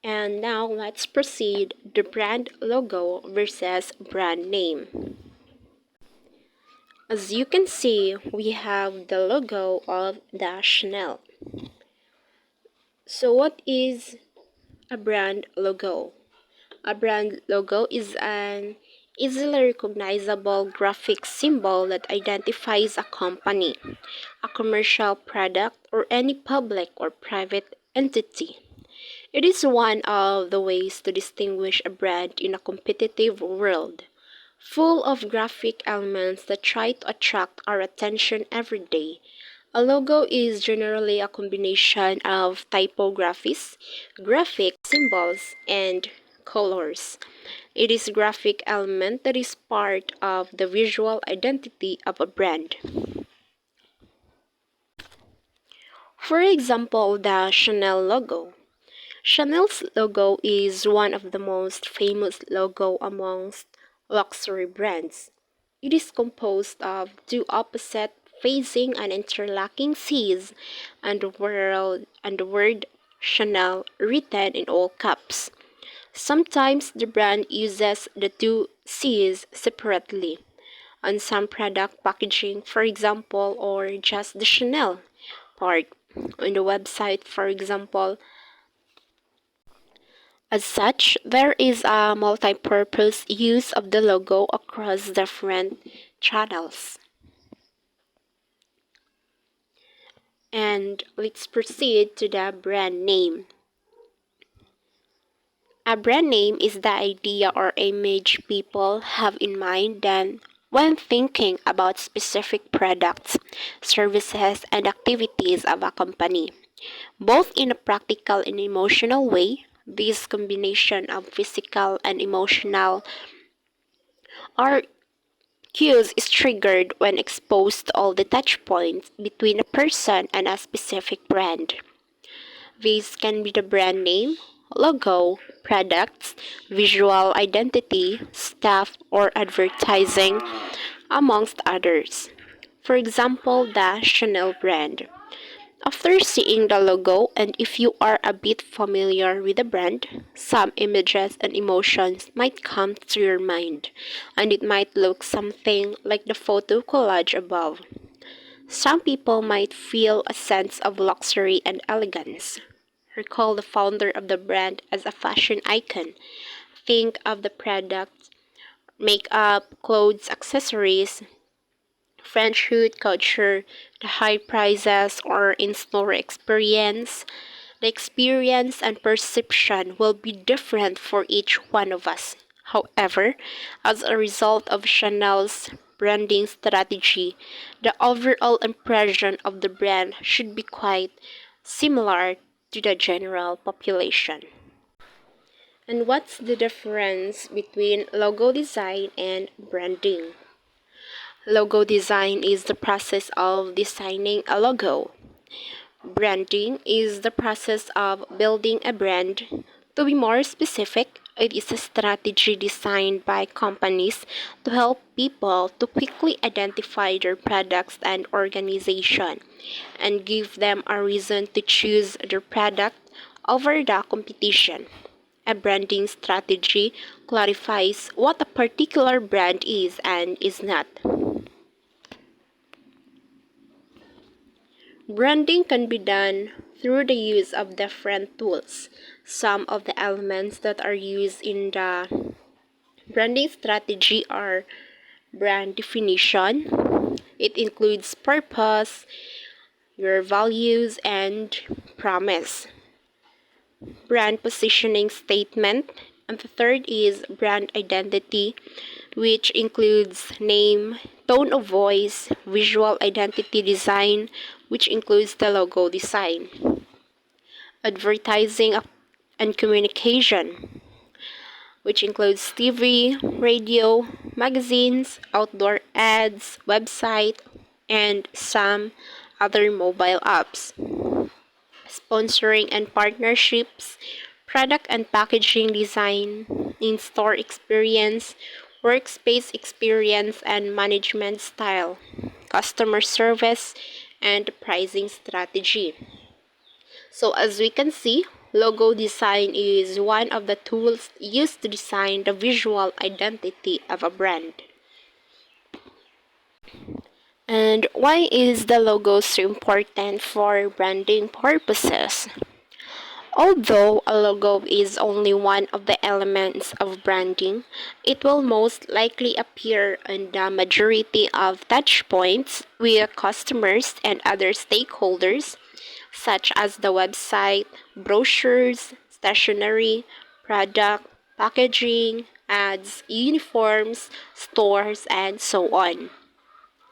And now let's proceed the brand logo versus brand name. As you can see, we have the logo of the Chanel. So what is a brand logo? A brand logo is an easily recognizable graphic symbol that identifies a company, a commercial product, or any public or private entity. It is one of the ways to distinguish a brand in a competitive world, full of graphic elements that try to attract our attention every day. A logo is generally a combination of typographies, graphic symbols, and colors. It is a graphic element that is part of the visual identity of a brand. For example, the Chanel logo. Chanel's logo is one of the most famous logo amongst luxury brands. It is composed of two opposite facing and interlocking C's and the word Chanel written in all caps. Sometimes the brand uses the two C's separately on some product packaging, for example, or just the Chanel part on the website, for example. As such, there is a multi-purpose use of the logo across different channels. And let's proceed to the brand name. A brand name is the idea or image people have in mind then when thinking about specific products, services, and activities of a company. Both in a practical and emotional way, this combination of physical and emotional are cues is triggered when exposed to all the touch points between a person and a specific brand. These can be the brand name, logo, products, visual identity, staff, or advertising, amongst others. For example, the Chanel brand. After seeing the logo, and if you are a bit familiar with the brand, some images and emotions might come to your mind, and it might look something like the photo collage above. Some people might feel a sense of luxury and elegance. Recall the founder of the brand as a fashion icon. Think of the product, makeup, clothes, accessories, French food culture, the high prices, or in-store experience. The experience and perception will be different for each one of us. However, as a result of Chanel's branding strategy, the overall impression of the brand should be quite similar to the general population. And what's the difference between logo design and branding? Logo design is the process of designing a logo. Branding is the process of building a brand. To be more specific, it is a strategy designed by companies to help people to quickly identify their products and organization and give them a reason to choose their product over the competition. A branding strategy clarifies what a particular brand is and is not. Branding can be done through the use of different tools. Some of the elements that are used in the branding strategy are brand definition. It includes purpose, your values, and promise. Brand positioning statement. And the third is brand identity, which includes name, tone of voice, visual identity design, which includes the logo design, advertising and communication, which includes TV, radio, magazines, outdoor ads, website, and some other mobile apps, sponsoring and partnerships, product and packaging design, in-store experience, workspace experience and management style, customer service, and pricing strategy. So as we can see, Logo design is one of the tools used to design the visual identity of a brand. And why is the logo so important for branding purposes? Although a logo is only one of the elements of branding, it will most likely appear on the majority of touchpoints with customers and other stakeholders, such as the website, brochures, stationery, product, packaging, ads, uniforms, stores, and so on.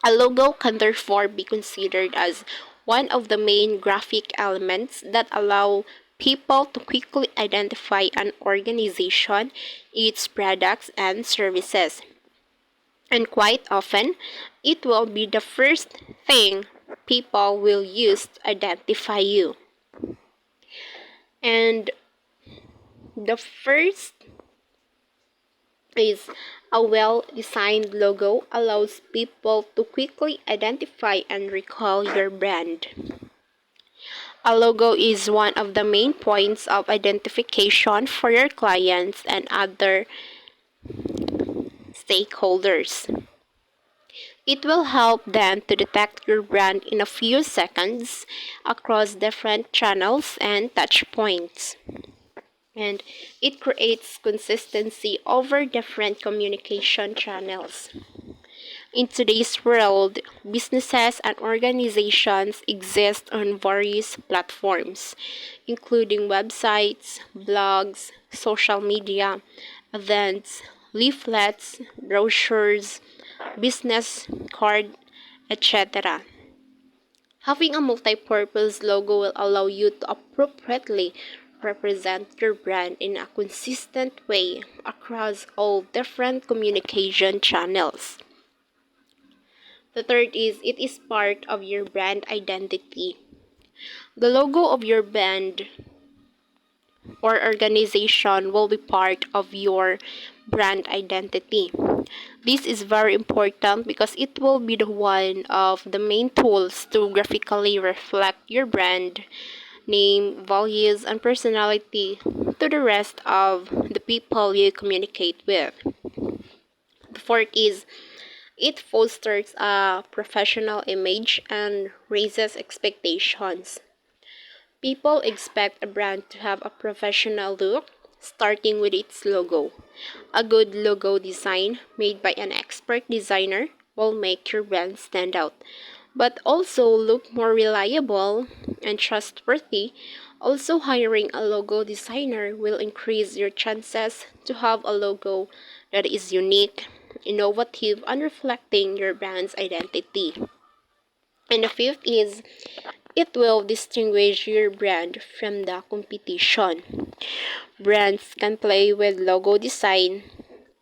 A logo can therefore be considered as one of the main graphic elements that allow people to quickly identify an organization, its products, and services. And quite often, it will be the first thing people will use to identify you. And the first is a well-designed logo allows people to quickly identify and recall your brand. A logo is one of the main points of identification for your clients and other stakeholders. It will help them to detect your brand in a few seconds across different channels and touch points. And it creates consistency over different communication channels. In today's world, businesses and organizations exist on various platforms, including websites, blogs, social media, events, leaflets, brochures, business card, etc. Having a multi-purpose logo will allow you to appropriately represent your brand in a consistent way across all different communication channels. The third is it is part of your brand identity. The logo of your band or organization will be part of your brand identity. This is very important because it will be the one of the main tools to graphically reflect your brand name, values, and personality to the rest of the people you communicate with. The fourth is it fosters a professional image and raises expectations. People expect a brand to have a professional look, starting with its logo. A good logo design made by an expert designer will make your brand stand out, but also look more reliable and trustworthy. Also, hiring a logo designer will increase your chances to have a logo that is unique, innovative, and reflecting your brand's identity. And the fifth is it will distinguish your brand from the competition. Brands can play with logo design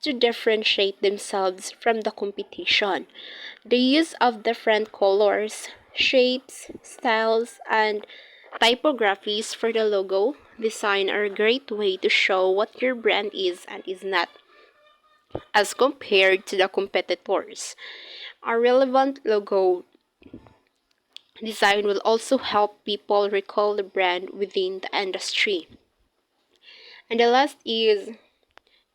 to differentiate themselves from the competition. The use of different colors, shapes, styles, and typographies for the logo design are a great way to show what your brand is and is not as compared to the competitors. A relevant logo design will also help people recall the brand within the industry. And the last is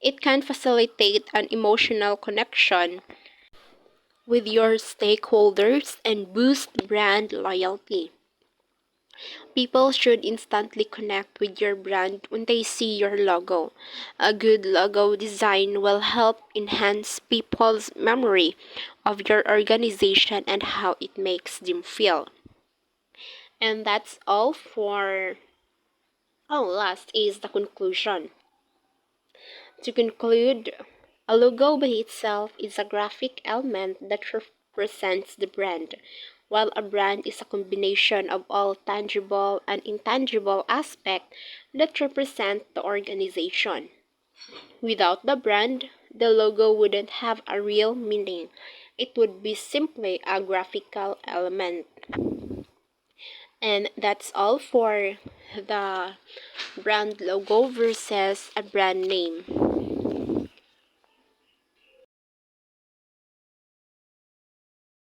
it can facilitate an emotional connection with your stakeholders and boost brand loyalty. People should instantly connect with your brand when they see your logo. A good logo design will help enhance people's memory of your organization and how it makes them feel. And that's all for. Oh, last is the conclusion. To conclude, a logo by itself is a graphic element that represents the brand, while a brand is a combination of all tangible and intangible aspects that represent the organization. Without the brand, the logo wouldn't have a real meaning. It would be simply a graphical element. And that's all for the brand logo versus a brand name.